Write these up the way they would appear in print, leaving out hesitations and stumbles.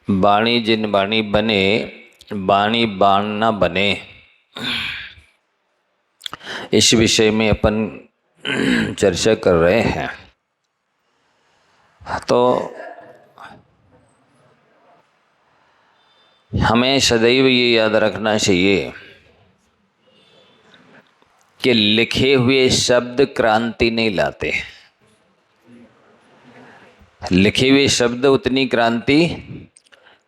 बाणी जिन बाणी बने, बाणी बाण न बने। इस विषय में अपन चर्चा कर रहे हैं। तो हमें सदैव ये याद रखना चाहिए कि लिखे हुए शब्द क्रांति नहीं लाते। लिखे हुए शब्द उतनी क्रांति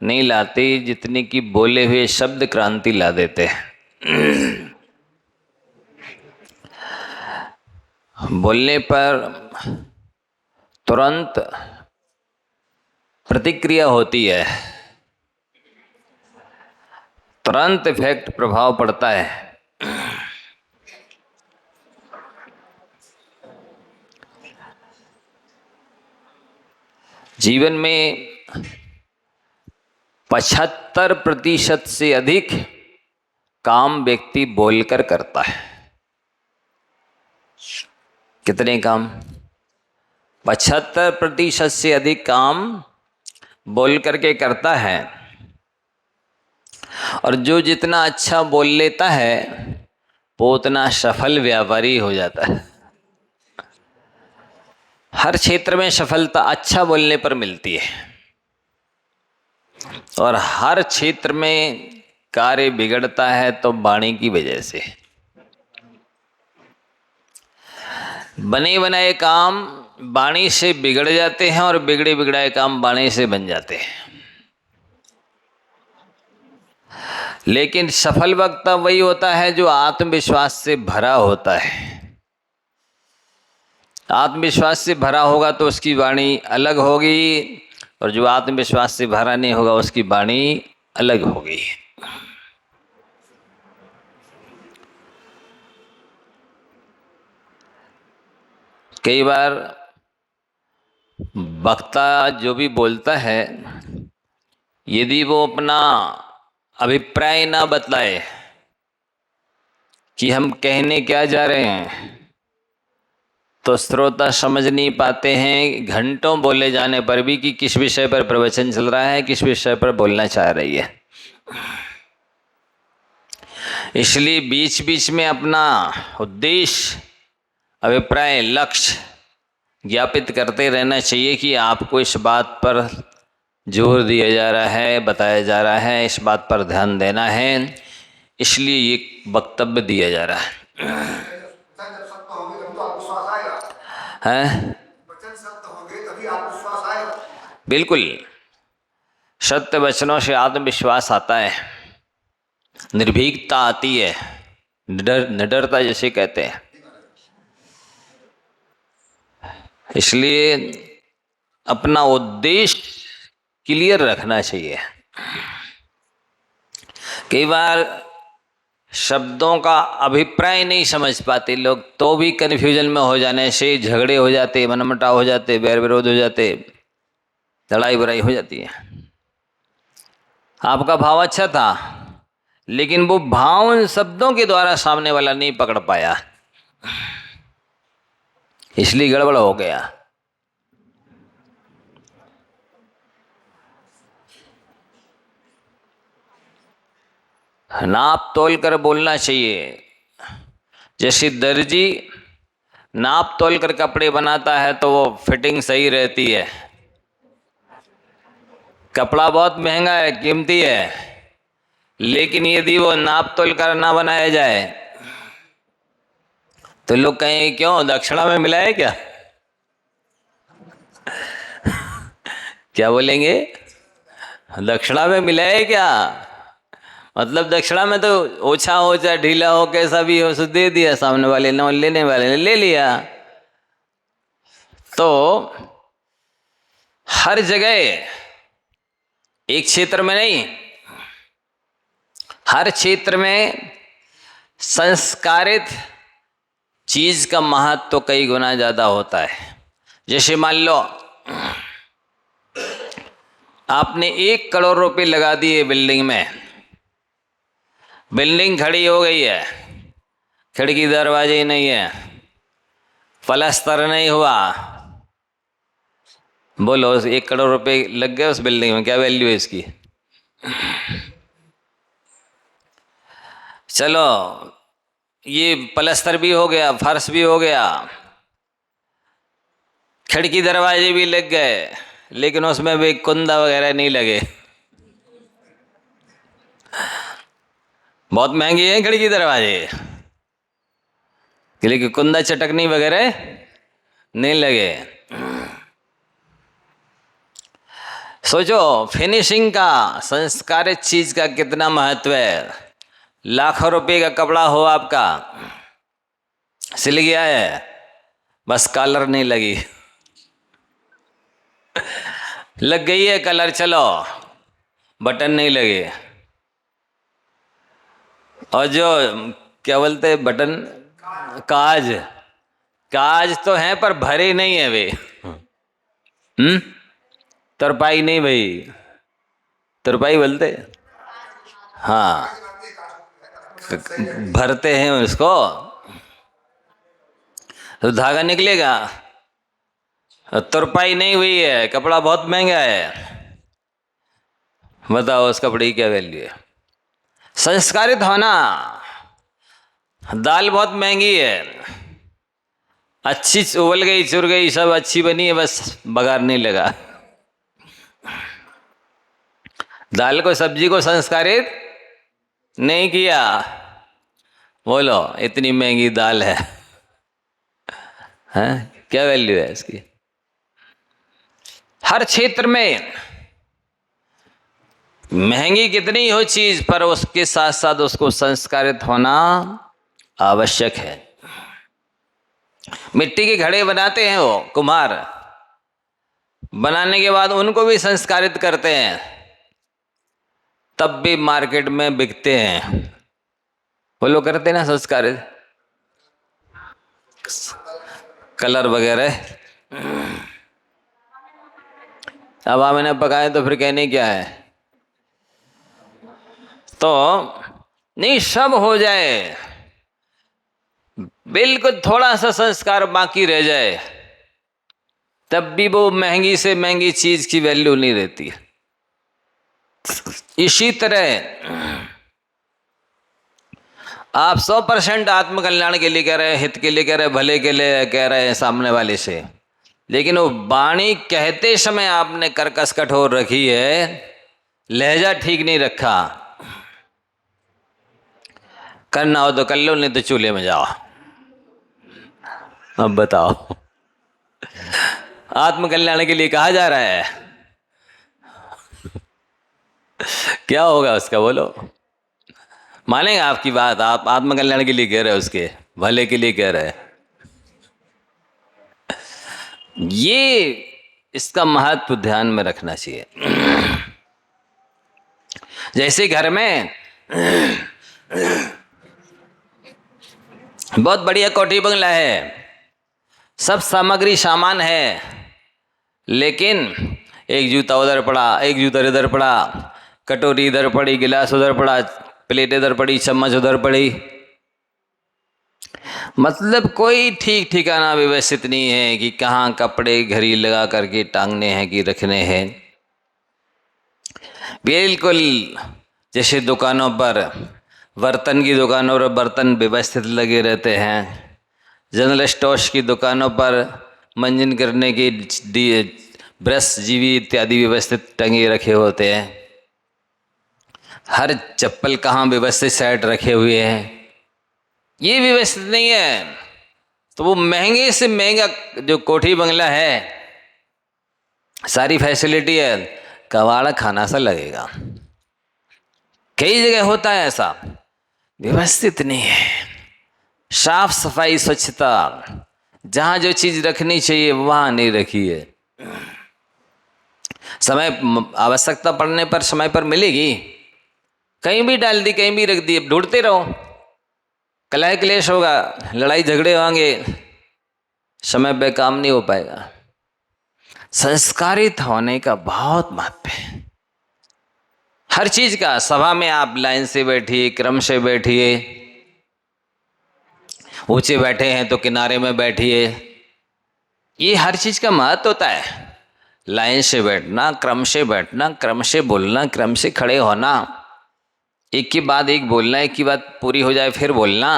नहीं लाते जितनी कि बोले हुए शब्द क्रांति ला देते हैं। बोलने पर तुरंत प्रतिक्रिया होती है, तुरंत इफेक्ट प्रभाव पड़ता है। जीवन में 75% से अधिक काम व्यक्ति बोलकर करता है। कितने काम? 75% से अधिक काम बोल करके करता है। और जो जितना अच्छा बोल लेता है वो उतना सफल व्यापारी हो जाता है। हर क्षेत्र में सफलता अच्छा बोलने पर मिलती है और हर क्षेत्र में कार्य बिगड़ता है तो वाणी की वजह से। बने बनाए काम वाणी से बिगड़ जाते हैं और बिगड़े बिगड़ाए काम वाणी से बन जाते हैं। लेकिन सफल वक्ता वही होता है जो आत्मविश्वास से भरा होता है। आत्मविश्वास से भरा होगा तो उसकी वाणी अलग होगी, और जो आत्मविश्वास से भरा नहीं होगा उसकी वाणी अलग होगी। कई बार वक्ता जो भी बोलता है, यदि वो अपना अभिप्राय ना बतलाए कि हम कहने क्या जा रहे हैं, तो श्रोता समझ नहीं पाते हैं घंटों बोले जाने पर भी कि किस विषय पर प्रवचन चल रहा है, किस विषय पर बोलना चाह रही है। इसलिए बीच बीच में अपना उद्देश्य, अभिप्राय, लक्ष्य ज्ञापित करते रहना चाहिए कि आपको इस बात पर जोर दिया जा रहा है, बताया जा रहा है, इस बात पर ध्यान देना है, इसलिए ये वक्तव्य दिया जा रहा है। बिल्कुल, सत्य वचनों से आत्मविश्वास आता है, निर्भीकता आती है, निडरता जैसे कहते हैं। इसलिए अपना उद्देश्य क्लियर रखना चाहिए। कई बार शब्दों का अभिप्राय नहीं समझ पाते लोग, तो भी कन्फ्यूजन में हो जाने से झगड़े हो जाते, मनमुटाव हो जाते, बैर विरोध हो जाते, लड़ाई बुराई हो जाती है। आपका भाव अच्छा था लेकिन वो भाव उन शब्दों के द्वारा सामने वाला नहीं पकड़ पाया, इसलिए गड़बड़ हो गया। नाप तोल कर बोलना चाहिए। जैसे दर्जी नाप तोल कर कपड़े बनाता है तो वो फिटिंग सही रहती है। कपड़ा बहुत महंगा है, कीमती है, लेकिन यदि वो नाप तोल कर ना बनाया जाए तो लोग कहेंगे क्यों, दक्षिणा में मिला है क्या? क्या बोलेंगे? दक्षिणा में मिला है क्या? मतलब दक्षिणा में तो ओछा हो चाहे ढीला हो, कैसा भी हो, सो दे दिया, सामने वाले ने, लेने वाले ने ले लिया। तो हर जगह, एक क्षेत्र में नहीं, हर क्षेत्र में संस्कारित चीज का महत्व तो कई गुना ज्यादा होता है। जैसे मान लो आपने 1 करोड़ रुपए लगा दिए बिल्डिंग में, बिल्डिंग खड़ी हो गई है, खिड़की दरवाजे नहीं है, पलस्तर नहीं हुआ, बोलो, 1 करोड़ रुपए लग गए उस बिल्डिंग में, क्या वैल्यू है इसकी? चलो, ये पलस्तर भी हो गया, फर्श भी हो गया, खिड़की दरवाजे भी लग गए, लेकिन उसमें भी कुंदा वगैरह नहीं लगे। बहुत महंगी है खिड़की दरवाजे, लेकिन कुंदा चटकनी वगैरह नहीं लगे। सोचो फिनिशिंग का, संस्कारित चीज का कितना महत्व है। लाखों रुपए का कपड़ा हो आपका, सिल गया है, बस कलर नहीं लगी, लग गई है कलर, चलो बटन नहीं लगे, और जो क्या बोलते हैं बटन, काज, काज तो है पर भरे नहीं है वे। तरपाई नहीं भाई, तरपाई बोलते, हाँ, भरते हैं उसको तो धागा निकलेगा। तुरपाई नहीं हुई है, कपड़ा बहुत महंगा है, बताओ उस कपड़े की क्या वैल्यू है? संस्कारित होना, दाल बहुत महंगी है, अच्छी उबल गई, चुर गई, सब अच्छी बनी है, बस बघार नहीं लगा। दाल को, सब्जी को संस्कारित नहीं किया, बोलो इतनी महंगी दाल है, हैं? क्या वैल्यू है इसकी? हर क्षेत्र में महंगी कितनी हो चीज, पर उसके साथ साथ उसको संस्कारित होना आवश्यक है। मिट्टी के घड़े बनाते हैं वो कुम्हार, बनाने के बाद उनको भी संस्कारित करते हैं, तब भी मार्केट में बिकते हैं। वो लोग करते हैं ना संस्कारित, कलर वगैरह। अब हमने पकाए तो फिर कहने क्या है? तो नहीं, सब हो जाए, बिल्कुल थोड़ा सा संस्कार बाकी रह जाए, तब भी वो महंगी से महंगी चीज की वैल्यू नहीं रहती। इसी तरह आप 100% आत्मकल्याण के लिए कह रहे हैं, हित के लिए कह रहे हैं, भले के लिए कह रहे हैं सामने वाले से, लेकिन वो वाणी कहते समय आपने कर्कश कठोर रखी है, लहजा ठीक नहीं रखा। करना हो तो कर लो, नहीं तो चूल्हे में जाओ। अब बताओ, आत्मकल्याण के लिए कहा जा रहा है, क्या होगा उसका? बोलो, मानेगा आपकी बात? आप आत्मकल्याण के लिए कह रहे हो, उसके भले के लिए कह रहे हैं। ये इसका महत्व ध्यान में रखना चाहिए। जैसे घर में बहुत बढ़िया कोठी बंगला है, सब सामग्री सामान है, लेकिन एक जूता उधर पड़ा, एक जूता इधर पड़ा, कटोरी इधर पड़ी, गिलास उधर पड़ा, प्लेट इधर पड़ी, चम्मच उधर पड़ी, मतलब कोई ठीक ठिकाना व्यवस्थित नहीं है कि कहाँ कपड़े घड़ी लगा करके टांगने हैं कि रखने हैं। बिल्कुल जैसे दुकानों पर, बर्तन की दुकानों पर बर्तन व्यवस्थित लगे रहते हैं, जनरल स्टोर्स की दुकानों पर मंजन करने की ब्रश, जीवी इत्यादि व्यवस्थित टंगे रखे होते हैं, हर चप्पल कहाँ व्यवस्थित सेट रखे हुए हैं, ये व्यवस्थित नहीं है। तो वो महंगे से महंगा जो कोठी बंगला है, सारी फैसिलिटी है, कबाड़ा खाना सा लगेगा। कई जगह होता है ऐसा, व्यवस्थित नहीं है, साफ सफाई स्वच्छता, जहाँ जो चीज रखनी चाहिए वहाँ नहीं रखी है। समय आवश्यकता पड़ने पर समय पर मिलेगी, कहीं भी डाल दी, कहीं भी रख दी, अब ढूंढते रहो, कलह क्लेश होगा, लड़ाई झगड़े होंगे, समय पे काम नहीं हो पाएगा। संस्कारित होने का बहुत महत्व है हर चीज का। सभा में आप लाइन से बैठिए, क्रम से बैठिए, ऊंचे बैठे हैं तो किनारे में बैठिए, ये हर चीज का महत्व होता है। लाइन से बैठना, क्रम से बोलना, क्रम से खड़े होना, एक के बाद एक बोलना, एक की बात पूरी हो जाए फिर बोलना।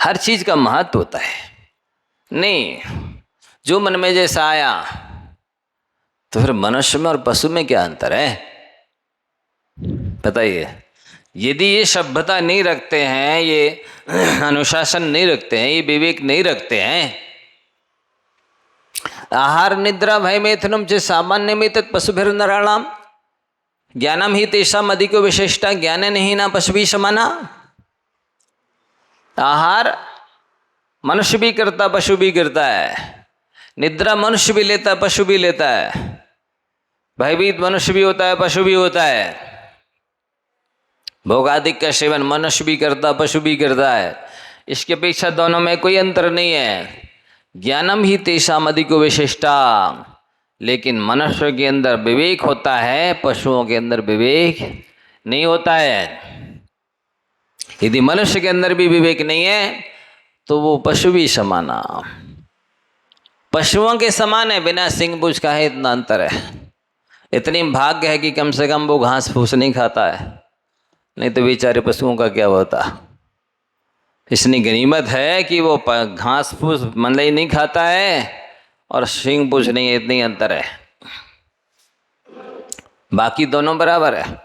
हर चीज का महत्व होता है। नहीं, जो मन में जैसा आया, तो फिर मनुष्य में और पशु में क्या अंतर है बताइए। यदि ये सभ्यता नहीं रखते हैं, ये अनुशासन नहीं रखते हैं, ये विवेक नहीं रखते हैं, आहार निद्रा भय मैथुनम च सामान्य में तत् पशुभिर नराणाम ज्ञानम ही तेषाम अधिको विशिष्टा ज्ञान नहीं ना पशु समाना। आहार मनुष्य भी करता, पशु भी करता है। निद्रा मनुष्य भी लेता, पशु भी लेता है। भयभीत मनुष्य भी होता है, पशु भी होता है। भोगादिक का सेवन मनुष्य भी करता, पशु भी करता है। इसके अपेक्षा दोनों में कोई अंतर नहीं है। ज्ञानम ही तेषाम अधिको विशिष्टा, लेकिन मनुष्य के अंदर विवेक होता है, पशुओं के अंदर विवेक नहीं होता है। यदि मनुष्य के अंदर भी विवेक नहीं है तो वो पशु भी समाना, पशुओं के समान है। बिना सिंह पूंछ का है, इतना अंतर है। इतनी भाग्य है कि कम से कम वो घास फूस नहीं खाता है, नहीं तो बेचारे पशुओं का क्या होता। इतनी गनीमत है कि वो घास फूस मंडई नहीं खाता है और सिंह पूंछ नहीं है, इतनी अंतर है। बाकी दोनों बराबर है।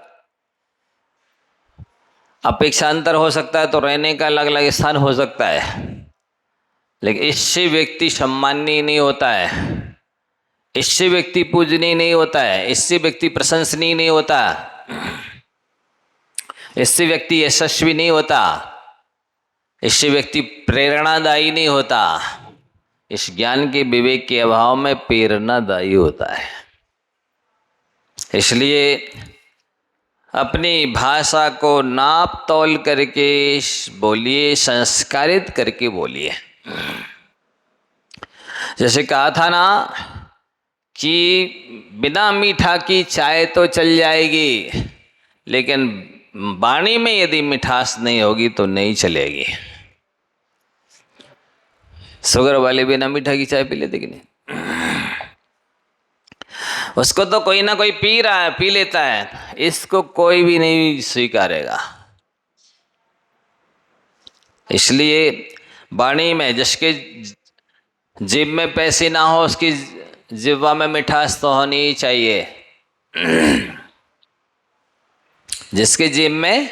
अपेक्षा अंतर हो सकता है तो रहने का अलग अलग स्थान हो सकता है, लेकिन इससे व्यक्ति सम्माननीय नहीं होता है, इससे व्यक्ति पूजनीय नहीं होता है, इससे व्यक्ति प्रशंसनीय नहीं होता, इससे व्यक्ति यशस्वी नहीं होता, इससे व्यक्ति प्रेरणादायी नहीं होता। इस ज्ञान के विवेक के अभाव में प्रेरणादायी होता है। इसलिए अपनी भाषा को नाप तौल करके बोलिए, संस्कारित करके बोलिए। जैसे कहा था ना कि बिना मीठा की चाय तो चल जाएगी, लेकिन वाणी में यदि मिठास नहीं होगी तो नहीं चलेगी। शुगर वाले बिना मीठा की चाय पी लेते कि नहीं? उसको तो कोई ना कोई पी रहा है, पी लेता है, इसको कोई भी नहीं स्वीकारेगा। इसलिए वाणी में, जिसके जेब में पैसे ना हो उसकी जिह्वा में मिठास तो होनी ही चाहिए। जिसके जेब में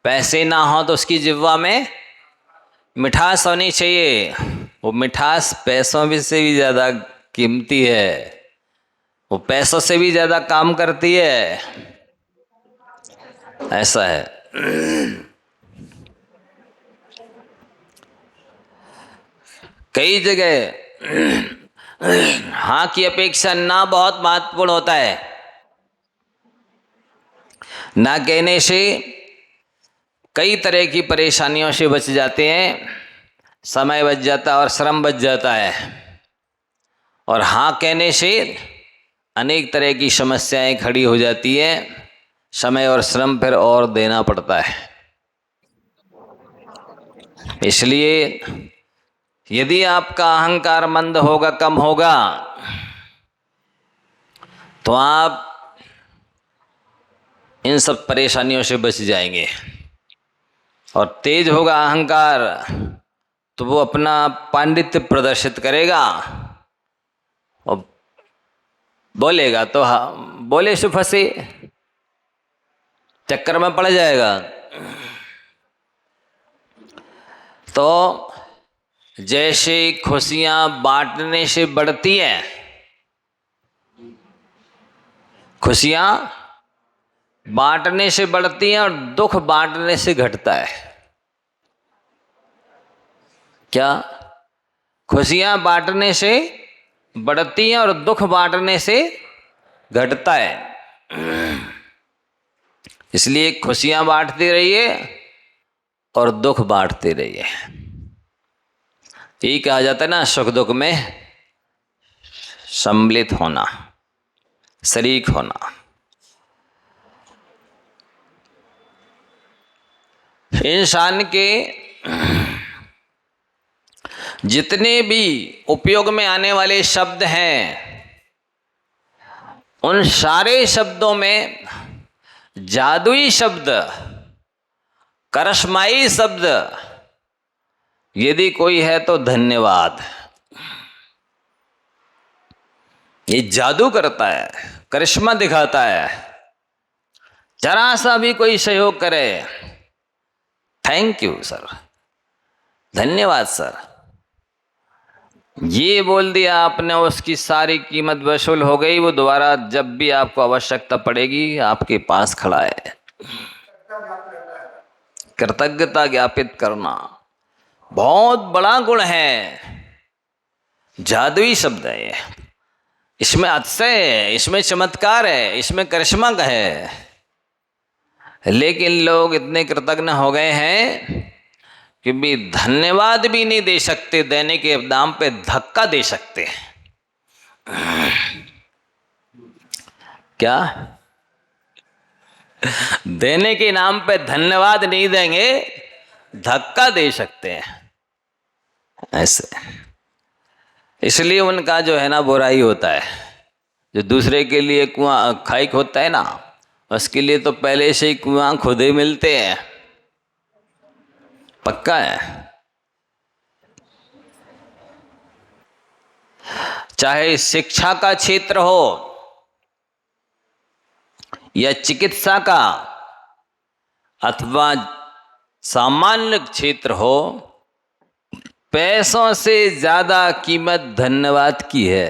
पैसे ना हो तो उसकी जिह्वा में मिठास होनी चाहिए। वो मिठास पैसों से भी ज़्यादा कीमती है, वो पैसों से भी ज़्यादा काम करती है। ऐसा है। कई जगह हाँ की अपेक्षा ना बहुत महत्वपूर्ण होता है। ना कहने से कई तरह की परेशानियों से बच जाते हैं, समय बच जाता है और श्रम बच जाता है। और हाँ कहने से अनेक तरह की समस्याएं खड़ी हो जाती है, समय और श्रम फिर और देना पड़ता है। इसलिए यदि आपका अहंकार मंद होगा, कम होगा, तो आप इन सब परेशानियों से बच जाएंगे। और तेज होगा अहंकार तो वो अपना पांडित्य प्रदर्शित करेगा और बोलेगा तो हाँ, बोले से फंसे, चक्कर में पड़ जाएगा। तो जैसे खुशियां बांटने से बढ़ती है, खुशियां बांटने से बढ़ती हैं और दुख बांटने से घटता है। क्या? खुशियां बांटने से बढ़ती हैं और दुख बांटने से घटता है। इसलिए खुशियां बांटते रहिए और दुख बांटते रहिए। यही कहा जाता है ना, सुख दुख में सम्मिलित होना, शरीक होना। इंसान के जितने भी उपयोग में आने वाले शब्द हैं उन सारे शब्दों में जादुई शब्द, करिश्माई शब्द यदि कोई है तो धन्यवाद। ये जादू करता है, करिश्मा दिखाता है। जरा सा भी कोई सहयोग करे, थैंक यू सर, धन्यवाद सर, ये बोल दिया आपने, उसकी सारी कीमत वसूल हो गई। वो दोबारा जब भी आपको आवश्यकता पड़ेगी आपके पास खड़ा है। कृतज्ञता ज्ञापित करना बहुत बड़ा गुण है, जादुई शब्द है ये। इसमें अतिशय है, इसमें चमत्कार है, इसमें करिश्मा का है। लेकिन लोग इतने कृतज्ञ हो गए हैं कि भी धन्यवाद भी नहीं दे सकते, देने के दाम पे धक्का दे सकते हैं। क्या देने के नाम पे धन्यवाद नहीं देंगे, धक्का दे सकते हैं ऐसे। इसलिए उनका जो है ना बुराई होता है। जो दूसरे के लिए कुआं खाई होता है ना, उसके लिए तो पहले से ही कुआं खुदे मिलते हैं, पक्का है। चाहे शिक्षा का क्षेत्र हो या चिकित्सा का अथवा सामान्य क्षेत्र हो, पैसों से ज्यादा कीमत धन्यवाद की है।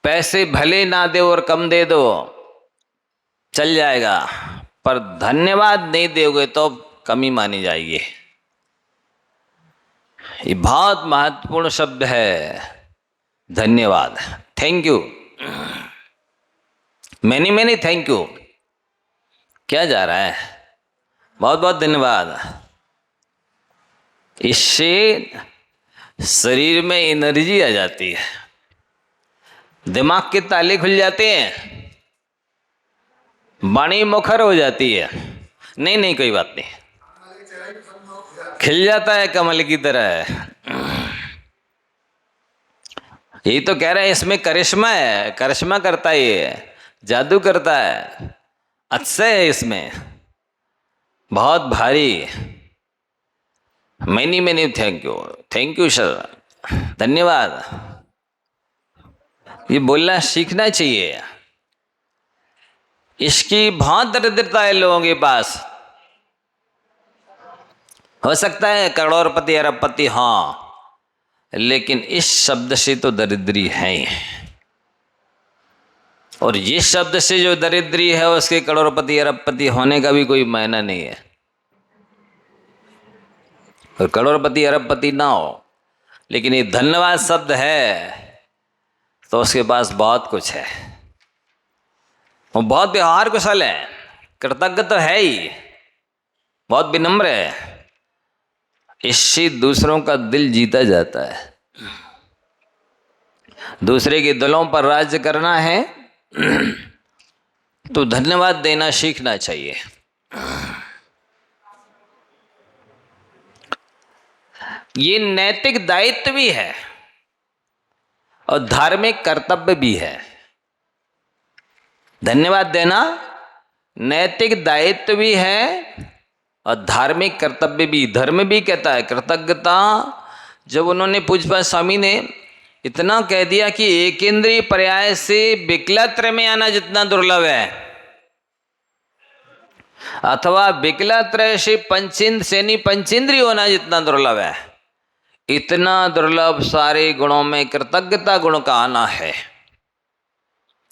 पैसे भले ना दे और कम दे दो चल जाएगा, पर धन्यवाद नहीं दोगे तो कमी मानी जाएगी। ये बहुत महत्वपूर्ण शब्द है, धन्यवाद, thank you, many many thank you. क्या जा रहा है, बहुत बहुत धन्यवाद। इससे शरीर में एनर्जी आ जाती है, दिमाग के ताले खुल जाते हैं, वाणी मुखर हो जाती है। नहीं नहीं कोई बात नहीं, खिल जाता है कमल की तरह। यही तो कह रहे हैं, इसमें करिश्मा है, करिश्मा करता है, ये जादू करता है, अतिशय है इसमें, बहुत भारी। Many many thank you sir, धन्यवाद। ये बोलना सीखना चाहिए। इसकी बहुत दरिद्रता है लोगों के पास। हो सकता है करोड़पति अरबपति, हाँ, लेकिन इस शब्द से तो दरिद्री है। और जिस शब्द से जो दरिद्री है उसके करोड़पति अरबपति होने का भी कोई मायना नहीं है। और करोड़पति अरबपति ना हो, लेकिन ये धन्यवाद शब्द है तो उसके पास बहुत कुछ है। वो बहुत व्यवहार कुशल है, कृतज्ञ तो है ही, बहुत विनम्र है। इससे दूसरों का दिल जीता जाता है। दूसरे के दिलों पर राज्य करना है तो धन्यवाद देना सीखना चाहिए। ये नैतिक दायित्व भी है और धार्मिक कर्तव्य भी है। धन्यवाद देना नैतिक दायित्व भी है और धार्मिक कर्तव्य भी। धर्म भी कहता है कृतज्ञता। जब उन्होंने पूज्यपाद स्वामी ने इतना कह दिया कि एकेंद्रीय पर्याय से विकलत्र में आना जितना दुर्लभ है, अथवा विकलत्र से पंचेंद्रिय होना जितना दुर्लभ है, इतना दुर्लभ सारे गुणों में कृतज्ञता गुण का आना है।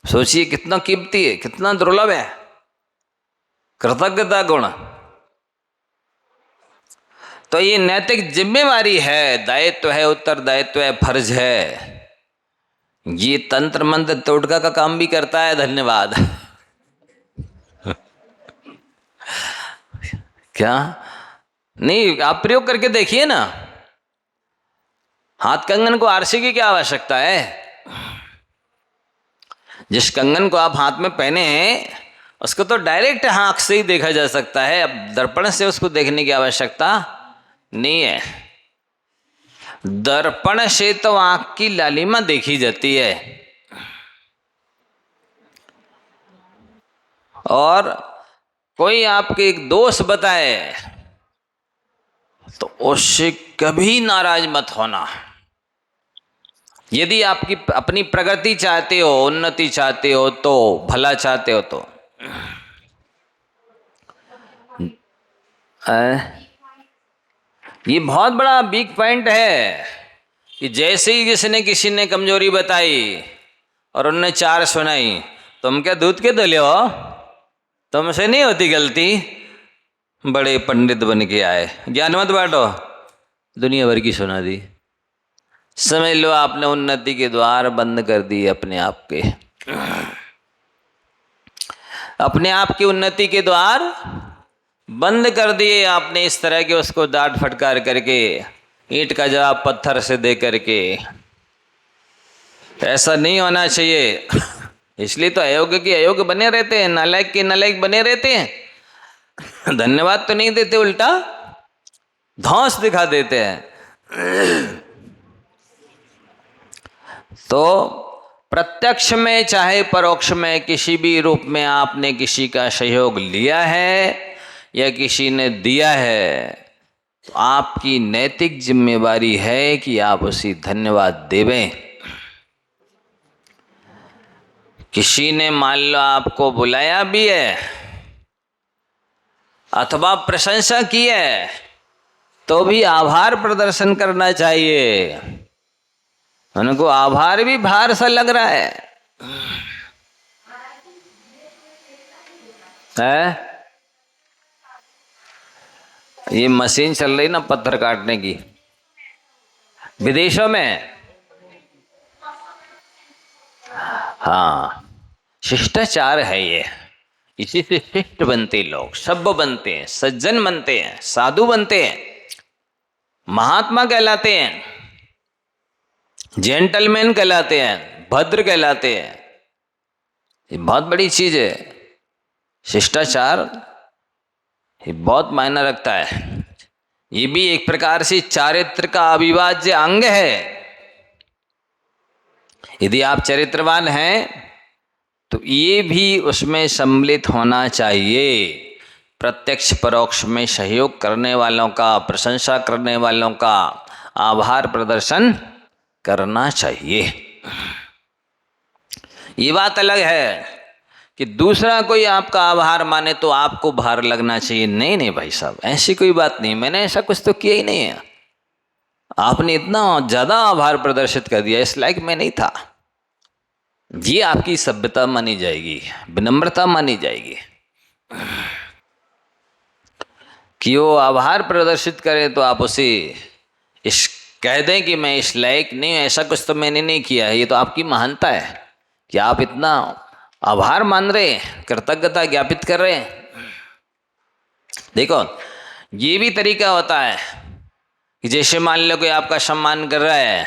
सोचिए कितना कीमती है, कितना दुर्लभ है कृतज्ञता गुण। तो ये नैतिक जिम्मेवारी है, दायित्व है, उत्तरदायित्व है, फर्ज है। ये तंत्र मंत्र तोड़का का काम भी करता है धन्यवाद। क्या नहीं, आप प्रयोग करके देखिए ना। हाथ कंगन को आरसी की क्या आवश्यकता है? जिस कंगन को आप हाथ में पहने हैं उसको तो डायरेक्ट आंख से ही देखा जा सकता है। अब दर्पण से उसको देखने की आवश्यकता नहीं है। दर्पण से तो आंख की लालिमा देखी जाती है, और कोई आपके एक दोस्त बताए तो उससे कभी नाराज मत होना। यदि आपकी अपनी प्रगति चाहते हो, उन्नति चाहते हो, तो भला चाहते हो, तो ये बहुत बड़ा वीक पॉइंट है कि जैसे ही किसी ने कमजोरी बताई और उनने 4 सुनाई, तुम क्या दूध के दले हो, तुमसे नहीं होती गलती, बड़े पंडित बन के आए, ज्ञान मत बांटो, दुनिया भर की सुना दी। समझ लो आपने उन्नति के द्वार बंद कर दिए अपने आप के, अपने आप की उन्नति के द्वार बंद कर दिए आपने, इस तरह के उसको डांट फटकार करके, ईंट का जवाब पत्थर से दे करके। ऐसा नहीं होना चाहिए। इसलिए तो अयोग्य के अयोग्य बने रहते हैं, नालायक के नालायक बने रहते हैं। धन्यवाद तो नहीं देते, उल्टा धौंस दिखा देते हैं। तो प्रत्यक्ष में चाहे परोक्ष में किसी भी रूप में आपने किसी का सहयोग लिया है या किसी ने दिया है, तो आपकी नैतिक जिम्मेवारी है कि आप उसे धन्यवाद देवें। किसी ने मान लो आपको बुलाया भी है अथवा प्रशंसा की है, तो भी आभार प्रदर्शन करना चाहिए। उनको आभार भी भार सा लग रहा है। ये मशीन चल रही ना पत्थर काटने की विदेशों में, हाँ शिष्टाचार है ये, इसी से शिष्ट बनते लोग, सभ्य बनते हैं, सज्जन बनते हैं, साधु बनते हैं, महात्मा कहलाते हैं, जेंटलमैन कहलाते हैं, भद्र कहलाते हैं। ये बहुत बड़ी चीज है। शिष्टाचार ये बहुत मायना रखता है। ये भी एक प्रकार से चारित्र का अविभाज्य अंग है। यदि आप चरित्रवान हैं तो ये भी उसमें सम्मिलित होना चाहिए। प्रत्यक्ष परोक्ष में सहयोग करने वालों का, प्रशंसा करने वालों का आभार प्रदर्शन करना चाहिए। ये बात अलग है कि दूसरा कोई आपका आभार माने तो आपको भार लगना चाहिए। नहीं नहीं भाई साहब, ऐसी कोई बात नहीं, मैंने ऐसा कुछ तो किया ही नहीं है। आपने इतना ज्यादा आभार प्रदर्शित कर दिया, इस लायक मैं नहीं था। ये आपकी सभ्यता मानी जाएगी, विनम्रता मानी जाएगी कि वो आभार प्रदर्शित करें तो आप उसे इस कह दें कि मैं इस लायक नहीं हूँ, ऐसा कुछ तो मैंने नहीं किया है। ये तो आपकी महानता है कि आप इतना आभार मान रहे हैं, कृतज्ञता ज्ञापित कर रहे हैं। देखो ये भी तरीका होता है कि जैसे मान लो कोई आपका सम्मान कर रहा है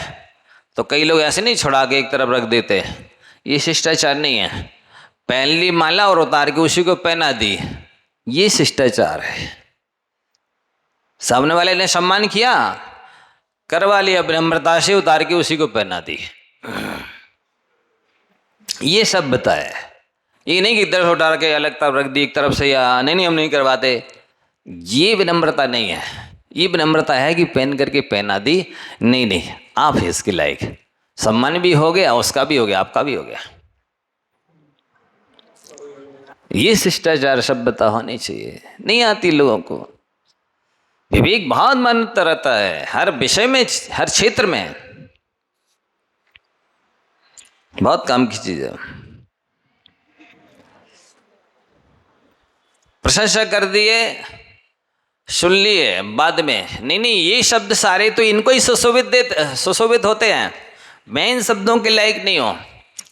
तो कई लोग ऐसे नहीं छुड़ा के एक तरफ रख देते। ये शिष्टाचार नहीं है। पहन ली माला और उतार के उसी को पहना दी, ये शिष्टाचार है। सामने वाले ने सम्मान किया, करवा लिया, विनम्रता से उतार के उसी को पहना दी, ये सभ्यता है। ये नहीं कि एक तरफ उतार के अलग तरफ रख दी एक तरफ से, या नहीं हम नहीं करवाते, ये विनम्रता नहीं है। ये विनम्रता है कि पहन करके पहना दी, नहीं नहीं आप है इसके लायक, सम्मान भी हो गया, उसका भी हो गया, आपका भी हो गया। ये शिष्टाचार सभ्यता होनी चाहिए। नहीं आती लोगों को। विवेक बहुत मान्यता रहता है हर विषय में, हर क्षेत्र में, बहुत काम की चीज है। प्रशंसा कर दिए, सुन लिए, बाद में नहीं नहीं ये शब्द सारे तो इनको ही सुशोभित होते हैं, मैं इन शब्दों के लायक नहीं हूँ।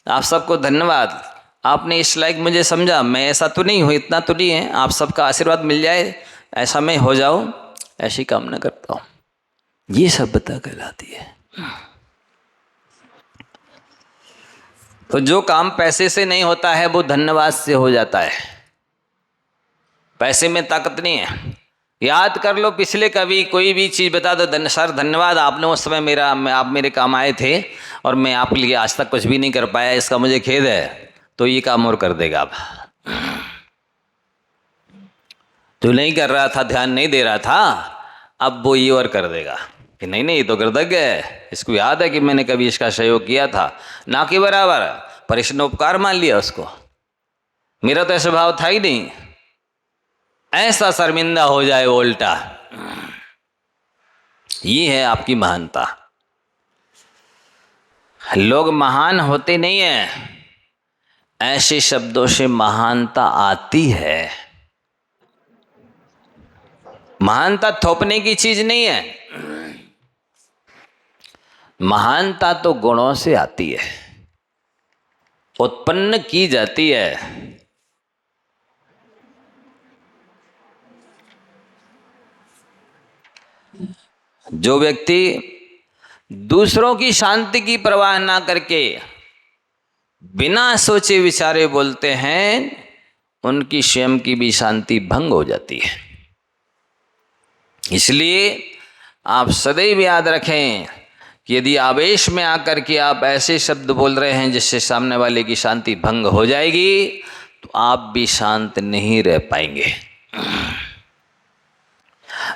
आप सबको धन्यवाद, आपने इस लायक मुझे समझा, मैं ऐसा तो नहीं हूँ, इतना तो नहीं है, आप सबका आशीर्वाद मिल जाए ऐसा मैं हो जाऊँ, ऐसी कामना करता हूँ। ये सभ्यता कहलाती है। तो जो काम पैसे से नहीं होता है वो धन्यवाद से हो जाता है। पैसे में ताकत नहीं है, याद कर लो पिछले कभी कोई भी चीज़ बता दो, सर धन्यवाद आपने उस समय आप मेरे काम आए थे और मैं आपके लिए आज तक कुछ भी नहीं कर पाया, इसका मुझे खेद है, तो ये काम और कर देगा। आप जो नहीं कर रहा था, ध्यान नहीं दे रहा था, अब वो ये और कर देगा कि नहीं नहीं ये तो कृतज्ञ है, इसको याद है कि मैंने कभी इसका सहयोग किया था, ना के बराबर पर इसने उपकार मान लिया उसको, मेरा तो ऐसा भाव था ही नहीं। ऐसा शर्मिंदा हो जाए उल्टा, ये है आपकी महानता। लोग महान होते नहीं हैं, ऐसे शब्दों से महानता आती है। महानता थोपने की चीज नहीं है, महानता तो गुणों से आती है, उत्पन्न की जाती है। जो व्यक्ति दूसरों की शांति की परवाह ना करके बिना सोचे विचारे बोलते हैं, उनकी स्वयं की भी शांति भंग हो जाती है। इसलिए आप सदैव याद रखें कि यदि आवेश में आकर के आप ऐसे शब्द बोल रहे हैं जिससे सामने वाले की शांति भंग हो जाएगी, तो आप भी शांत नहीं रह पाएंगे।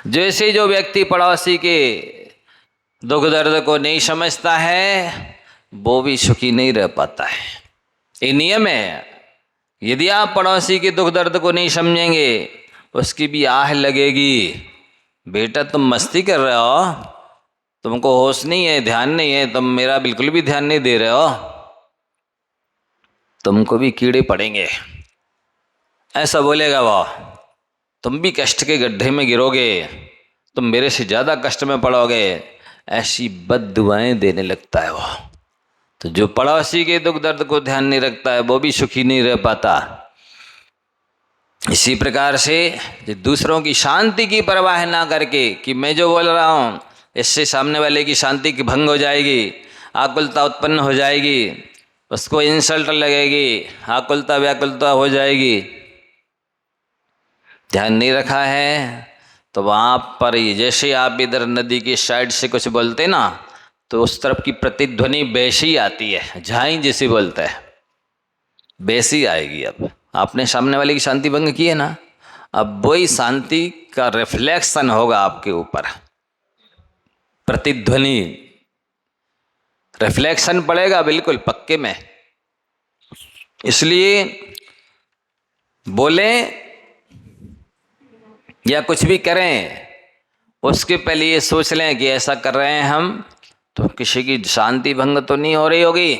जैसे जो व्यक्ति पड़ोसी के दुख दर्द को नहीं समझता है, वो भी सुखी नहीं रह पाता है। ये नियम है, यदि आप पड़ोसी के दुख दर्द को नहीं समझेंगे, उसकी भी आह लगेगी, बेटा तुम मस्ती कर रहे हो, तुमको होश नहीं है, ध्यान नहीं है, तुम मेरा बिल्कुल भी ध्यान नहीं दे रहे हो, तुमको भी कीड़े पड़ेंगे, ऐसा बोलेगा वो। तुम भी कष्ट के गड्ढे में गिरोगे, तुम मेरे से ज़्यादा कष्ट में पड़ोगे, ऐसी बद्दुआएं देने लगता है वो। तो जो पड़ोसी के दुख दर्द को ध्यान नहीं रखता है, वो भी सुखी नहीं रह पाता। इसी प्रकार से जो दूसरों की शांति की परवाह ना करके कि मैं जो बोल रहा हूँ इससे सामने वाले की शांति की भंग हो जाएगी, आकुलता उत्पन्न हो जाएगी, उसको इंसल्ट लगेगी, आकुलता व्याकुलता हो जाएगी, ध्यान नहीं रखा है, तो वहाँ पर ही जैसे आप इधर नदी की साइड से कुछ बोलते ना, तो उस तरफ की प्रतिध्वनि वैसी आती है, झाई जैसी बोलते हैं वैसी आएगी। अब आपने सामने वाले की शांति भंग की है ना, अब वही शांति का रिफ्लेक्शन होगा आपके ऊपर, प्रतिध्वनि रिफ्लेक्शन पड़ेगा बिल्कुल पक्के में। इसलिए बोले या कुछ भी करें, उसके पहले ये सोच लें कि ऐसा कर रहे हैं हम तो किसी की शांति भंग तो नहीं हो रही होगी।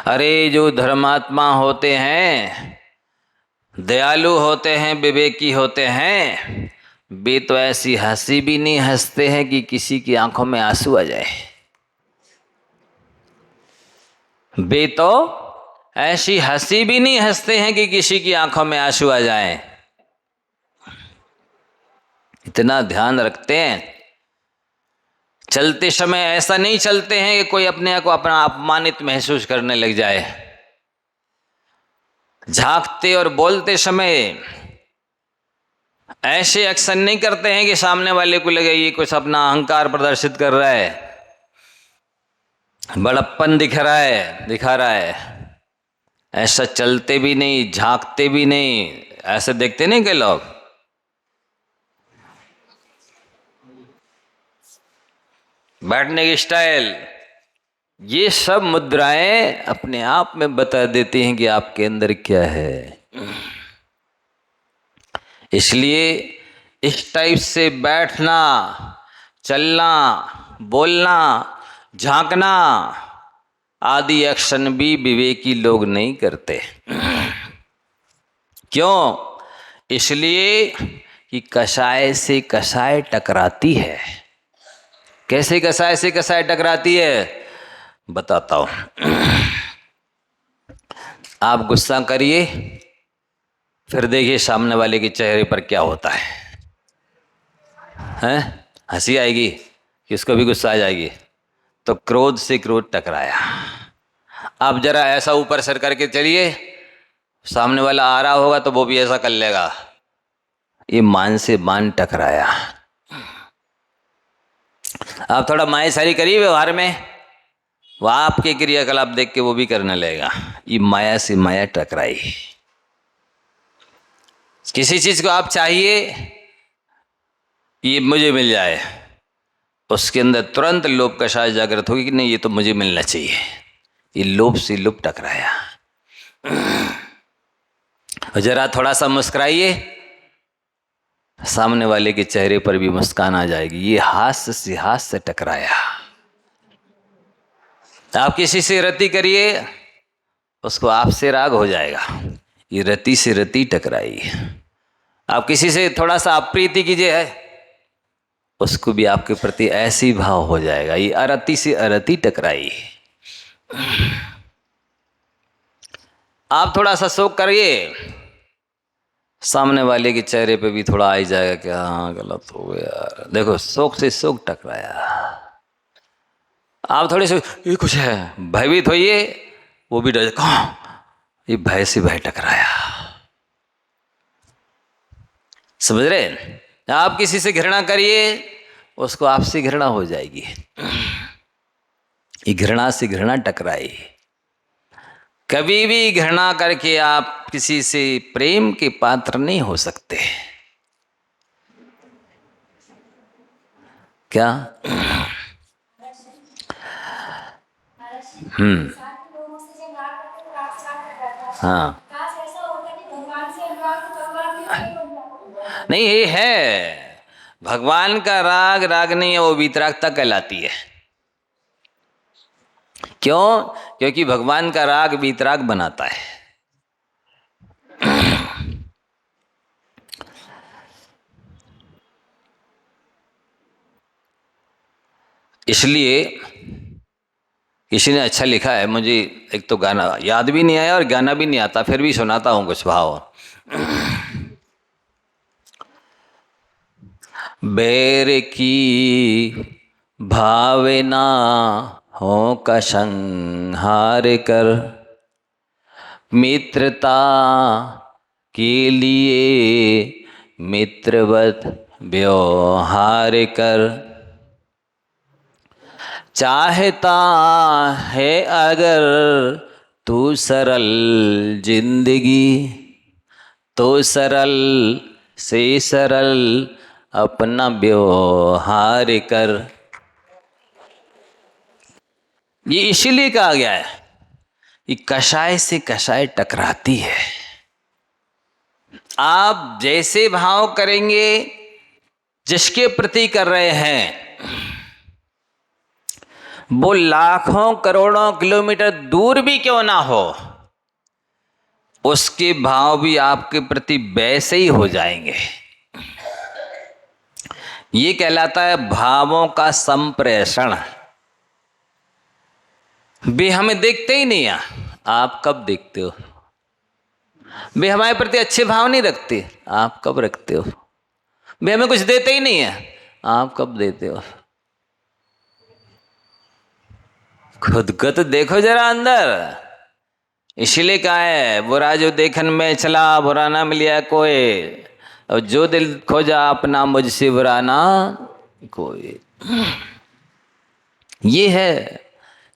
अरे जो धर्मात्मा होते हैं, दयालु होते हैं, विवेकी होते हैं, वे तो ऐसी हंसी भी नहीं हंसते हैं कि किसी की आंखों में आंसू आ जाए। वे तो ऐसी हंसी भी नहीं हंसते हैं कि किसी की आंखों में आंसू आ जाए। इतना ध्यान रखते हैं। चलते समय ऐसा नहीं चलते हैं कि कोई अपने को अपना अपमानित महसूस करने लग जाए। झांकते और बोलते समय ऐसे एक्शन नहीं करते हैं कि सामने वाले को लगे ये कुछ अपना अहंकार प्रदर्शित कर रहा है, बड़प्पन दिखा रहा है। ऐसा चलते भी नहीं, झांकते भी नहीं, ऐसे देखते नहीं के लोग। बैठने की स्टाइल, ये सब मुद्राएं अपने आप में बता देती हैं कि आपके अंदर क्या है। इसलिए इस टाइप से बैठना, चलना, बोलना, झांकना आदि एक्शन भी विवेकी लोग नहीं करते। क्यों? इसलिए कि कसाय से कसाय टकराती है। कैसे कसाय से कसाय टकराती है बताता हूं। आप गुस्सा करिए, फिर देखिए सामने वाले के चेहरे पर क्या होता है। हैं? हंसी आएगी कि उसको भी गुस्सा आ जाएगी। तो क्रोध से क्रोध टकराया। आप जरा ऐसा ऊपर सर करके चलिए, सामने वाला आ रहा होगा तो वो भी ऐसा कर लेगा। ये मान से मान टकराया। आप थोड़ा मायाशारी करिए व्यवहार में, वह आपके क्रियाकलाप देख के वो भी करने लगेगा। ये माया से माया टकराई। किसी चीज को आप चाहिए ये मुझे मिल जाए, उसके अंदर तुरंत लोभ कषाय जागृत होगी कि नहीं ये तो मुझे मिलना चाहिए। ये लोभ से लोभ टकराया। जरा थोड़ा सा मुस्कुराइए, सामने वाले के चेहरे पर भी मुस्कान आ जाएगी। ये हास्य से हास्य टकराया। आप किसी से रति करिए, उसको आपसे राग हो जाएगा। ये रति से रति टकराई। आप किसी से थोड़ा सा अप्रीति कीजिए है, उसको भी आपके प्रति ऐसे ही भाव हो जाएगा। ये अरति से अरति टकराई। आप थोड़ा सा शोक करिए, सामने वाले के चेहरे पे भी थोड़ा आ ही जाएगा कि हाँ गलत हो गया यार। देखो शोक से शोक टकराया। आप थोड़े से ये कुछ है भयभीत होइए, वो भी डर, कौन, ये भय से भय टकराया। समझ रहे? आप किसी से घृणा करिए, उसको आपसे घृणा हो जाएगी। ये घृणा से घृणा टकराई। कभी भी घृणा करके आप किसी से प्रेम के पात्र नहीं हो सकते। क्या? हाँ, नहीं ये है, भगवान का राग राग नहीं है, वो वीतरागता कहलाती है। क्यों? क्योंकि भगवान का राग वीतराग बनाता है। इसलिए किसी ने अच्छा लिखा है, मुझे एक तो गाना याद भी नहीं आया और गाना भी नहीं आता, फिर भी सुनाता हूँ कुछ भाव। बैर की भावना हो का संहार कर, मित्रता के लिए मित्रवत व्यवहार कर। चाहता है अगर तू सरल जिंदगी, तो सरल से सरल अपना व्यवहार कर। ये इसीलिए कहा गया है कि कषाय से कषाय टकराती है। आप जैसे भाव करेंगे, जिसके प्रति कर रहे हैं, वो लाखों करोड़ों किलोमीटर दूर भी क्यों ना हो, उसके भाव भी आपके प्रति वैसे ही हो जाएंगे। ये कहलाता है भावों का संप्रेषण। वे हमें देखते ही नहीं है, आप कब देखते हो? वे हमारे प्रति अच्छे भाव नहीं रखते, आप कब रखते हो? वे हमें कुछ देते ही नहीं है, आप कब देते हो? खुद को तो देखो जरा अंदर। इसीलिए कहा है, बुरा जो देखन में चला बुरा ना मिलिया कोई, और जो दिल खोजा अपना मुझसे बुरा ना कोई। ये है,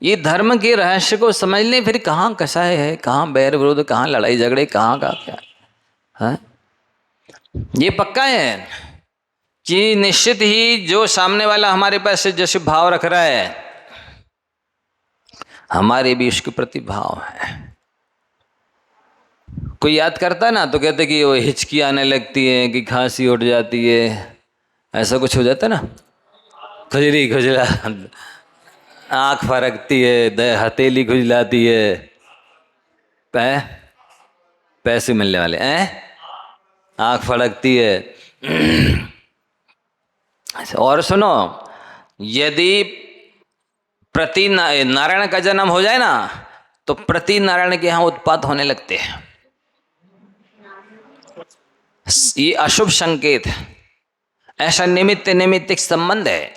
ये धर्म के रहस्य को समझ लें, फिर कहाँ कषाय है, कहाँ बैर विरोध, कहाँ लड़ाई झगड़े, कहाँ का क्या है। ये पक्का है कि निश्चित ही जो सामने वाला हमारे पास जैसे भाव रख रहा है, हमारे भी उसके प्रति भाव है। कोई याद करता है ना तो कहते कि वो हिचकी आने लगती है, कि खांसी उठ जाती है, ऐसा कुछ हो जाता है ना, खुजली खुजला, आँख फरकती है, हथेली खुजलाती है, पैसे मिलने वाले आँख फड़कती है। और सुनो, यदि प्रति नारायण का जन्म हो जाए ना, तो प्रति नारायण के यहाँ उत्पात होने लगते हैं। ये अशुभ संकेत है, ऐसा निमित्त निमित्तिक संबंध है।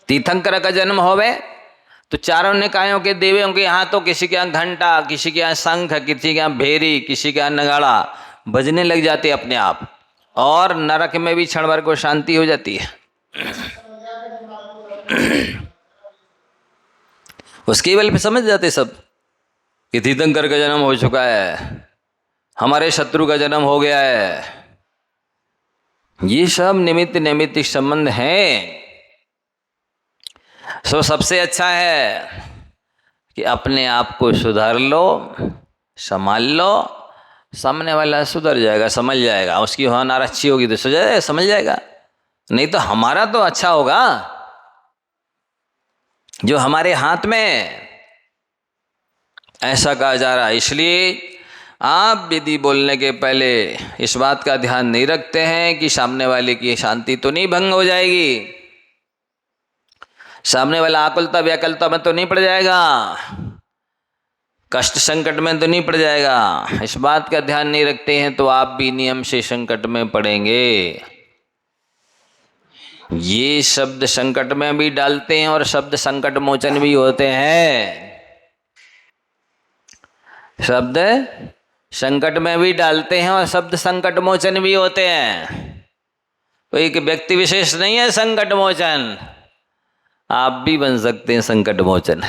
तीर्थंकर का जन्म होवे तो चारों निकायों के देवों के यहाँ तो किसी के यहाँ घंटा, किसी के यहाँ शंख, किसी के यहाँ भेरी, किसी के यहाँ नगाड़ा, बजने लग जाते अपने आप, और नरक में भी क्षण भर को शांति हो जाती है। उसके बल पे समझ जाते सब कि तीर्थंकर का जन्म हो चुका है, हमारे शत्रु का जन्म हो गया है। ये सब निमित्त नैमित्तिक संबंध हैं। सो सबसे अच्छा है कि अपने आप को सुधार लो, संभाल लो, सामने वाला सुधर जाएगा, समझ जाएगा। उसकी होनहार अच्छी होगी तो समझ जाएगा, नहीं तो हमारा तो अच्छा होगा जो हमारे हाथ में। ऐसा कहा जा रहा है। इसलिए आप यदि बोलने के पहले इस बात का ध्यान नहीं रखते हैं कि सामने वाले की शांति तो नहीं भंग हो जाएगी, सामने वाला आकुलता व्याकुलता में तो नहीं पड़ जाएगा, कष्ट संकट में तो नहीं पड़ जाएगा, इस बात का ध्यान नहीं रखते हैं तो आप भी नियम से संकट में पड़ेंगे। ये शब्द संकट में भी डालते हैं और शब्द संकट मोचन भी होते हैं। शब्द संकट में भी डालते हैं और शब्द संकट मोचन भी होते हैं। कोई एक व्यक्ति विशेष नहीं है संकट मोचन, आप भी बन सकते हैं संकट मोचन।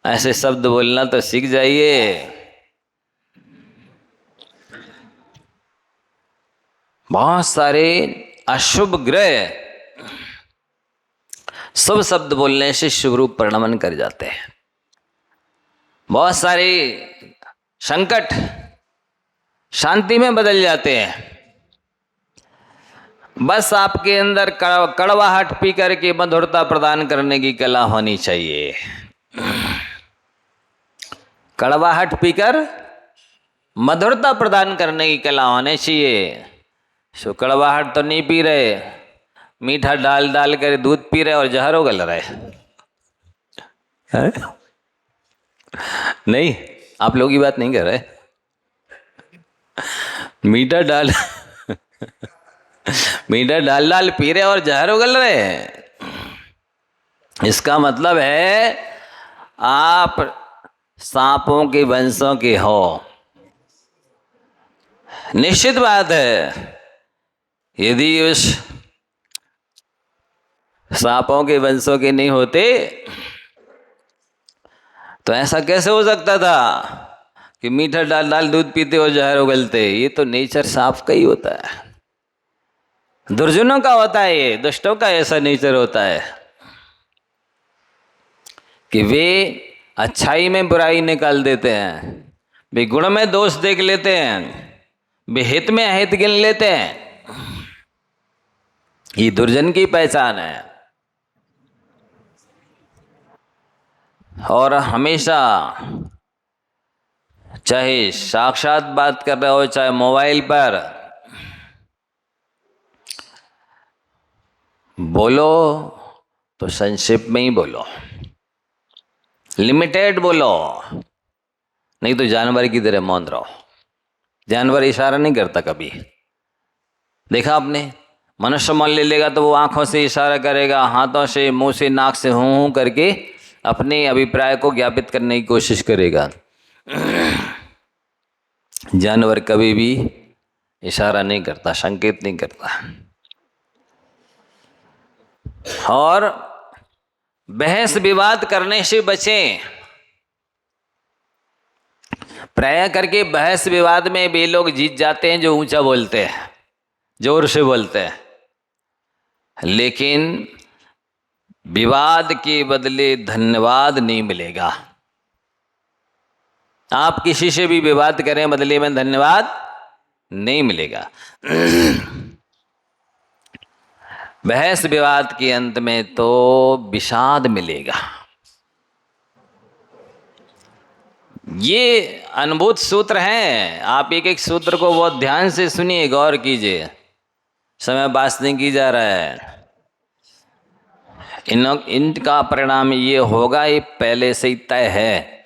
ऐसे शब्द बोलना तो सीख जाइए। बहुत सारे अशुभ ग्रह शुभ शब्द बोलने से शुभ रूप परिणमन कर जाते हैं। बहुत सारे संकट शांति में बदल जाते हैं। बस आपके अंदर कड़वाहट पी करके मधुरता प्रदान करने की कला होनी चाहिए। कड़वाहट पीकर मधुरता प्रदान करने की कला होनी चाहिए। सो कड़वाहट तो नहीं पी रहे, मीठा डाल डाल कर दूध पी रहे और जहर उगल रहे है? नहीं, आप लोग की बात नहीं कर रहे। मीठा डाल मीठा डाल डाल पी रहे और जहर उगल रहे हैं। इसका मतलब है आप सांपों के वंशों के हो। निश्चित बात है, यदि उस सांपों के वंशों के नहीं होते तो ऐसा कैसे हो सकता था कि मीठा डाल डाल दूध पीते और जहर उगलते। ये तो नेचर सांप का ही होता है, दुर्जनों का होता है, ये दुष्टों का ऐसा नेचर होता है कि वे अच्छाई में बुराई निकाल देते हैं, वे गुण में दोष देख लेते हैं, वे हित में अहित गिन लेते हैं। ये दुर्जन की पहचान है। और हमेशा चाहे साक्षात बात कर रहे हो चाहे मोबाइल पर, बोलो तो संक्षिप्त में ही बोलो, लिमिटेड बोलो, नहीं तो जानवर की तरह मौन रहो। जानवर इशारा नहीं करता कभी, देखा आपने? मनुष्य मान ले लेगा तो वो आंखों से इशारा करेगा, हाथों से, मुंह से, नाक से हूं करके अपने अभिप्राय को ज्ञापित करने की कोशिश करेगा। जानवर कभी भी इशारा नहीं करता, संकेत नहीं करता। और बहस विवाद करने से बचें। प्राय करके बहस विवाद में वे लोग जीत जाते हैं जो ऊंचा बोलते हैं, जोर से बोलते हैं, लेकिन विवाद के बदले धन्यवाद नहीं मिलेगा। आप किसी से भी विवाद करें, बदले में धन्यवाद नहीं मिलेगा। बहस विवाद के अंत में तो विषाद मिलेगा। ये अनुभूत सूत्र हैं। आप एक एक सूत्र को बहुत ध्यान से सुनिए, गौर कीजिए। समय पास नहीं की जा रहा है। इनका परिणाम ये होगा, ये पहले से ही तय है।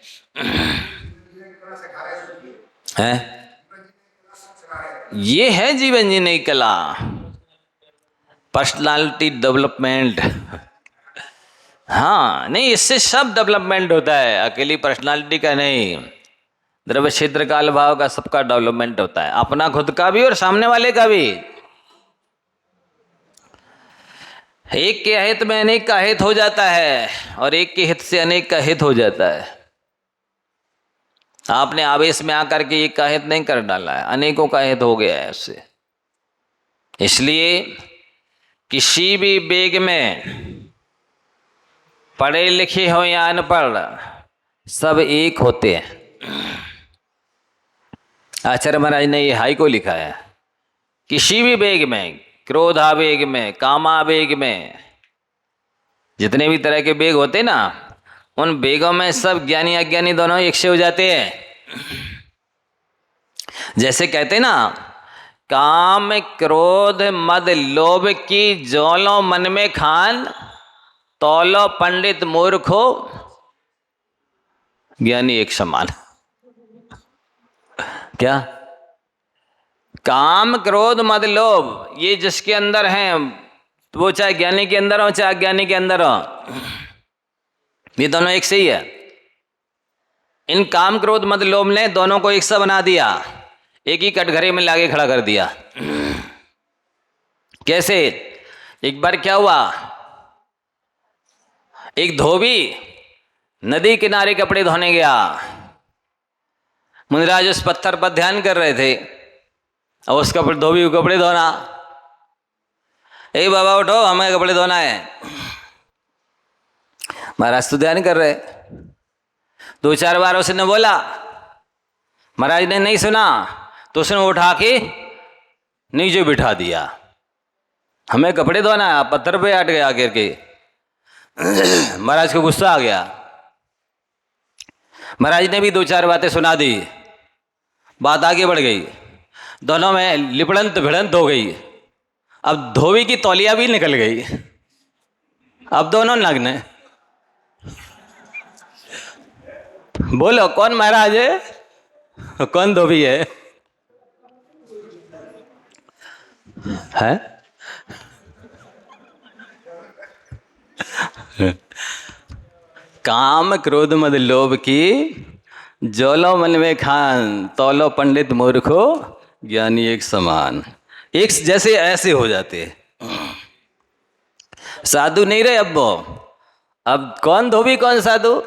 ये है जीवन जीने की कला, पर्सनालिटी डेवलपमेंट। हाँ, नहीं, इससे सब डेवलपमेंट होता है, अकेली पर्सनालिटी का नहीं। द्रव्य क्षेत्र काल भाव का सबका डेवलपमेंट होता है, अपना खुद का भी और सामने वाले का भी। एक के हित में अनेक का हित हो जाता है और एक के हित से अनेक का हित हो जाता है। आपने आवेश में आकर के एक का हित नहीं कर डाला है, अनेकों का हित हो गया है उससे। इसलिए किसी भी वेग में पढ़े लिखे हो या अनपढ़, सब एक होते हैं। आचार्य महाराज ने ये हाई को लिखा है, किसी भी वेग में, क्रोधावेग में, कामावेग में, जितने भी तरह के वेग होते ना, उन वेगों में सब ज्ञानी अज्ञानी दोनों एक से हो जाते हैं। जैसे कहते ना, काम क्रोध मद लोभ की ज्वालों मन में खान, तौलो पंडित मूर्खो ज्ञानी एक समान। क्या? काम क्रोध मद लोभ, ये जिसके अंदर हैं, वो चाहे ज्ञानी के अंदर हो चाहे अज्ञानी के अंदर हो, ये दोनों एक से ही है। इन काम क्रोध मद लोभ ने दोनों को एक सा बना दिया, एक ही कटघरे में लाके खड़ा कर दिया। कैसे? एक बार क्या हुआ, एक धोबी नदी किनारे कपड़े धोने गया। मुनिराज उस पत्थर पर ध्यान कर रहे थे और उस धोबी को कपड़े धोना। ए बाबा उठो, हमें कपड़े धोना है। महाराज तो ध्यान कर रहे, दो चार बार उसने बोला, महाराज ने नहीं सुना तो उसने उठा के नीचे बिठा दिया। हमें कपड़े धोना है, पत्थर पे हट गया आकर के। महाराज को गुस्सा आ गया। महाराज ने भी दो चार बातें सुना दी, बात आगे बढ़ गई, दोनों में लिपड़ंत भिड़ंत हो गई। अब धोबी की तौलिया भी निकल गई, अब दोनों नग्न हैं। बोलो कौन महाराज है, कौन धोबी है? हैं? काम क्रोध मद लोभ की ज्वालों मन में खान, तौलो पंडित मूर्खो ज्ञानी एक समान। एक जैसे ऐसे हो जाते हैं। साधु नहीं रहे अब वो। अब कौन धोबी कौन साधु?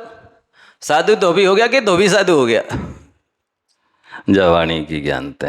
साधु धोबी हो गया कि धोबी साधु हो गया? जवानी की ज्ञानते।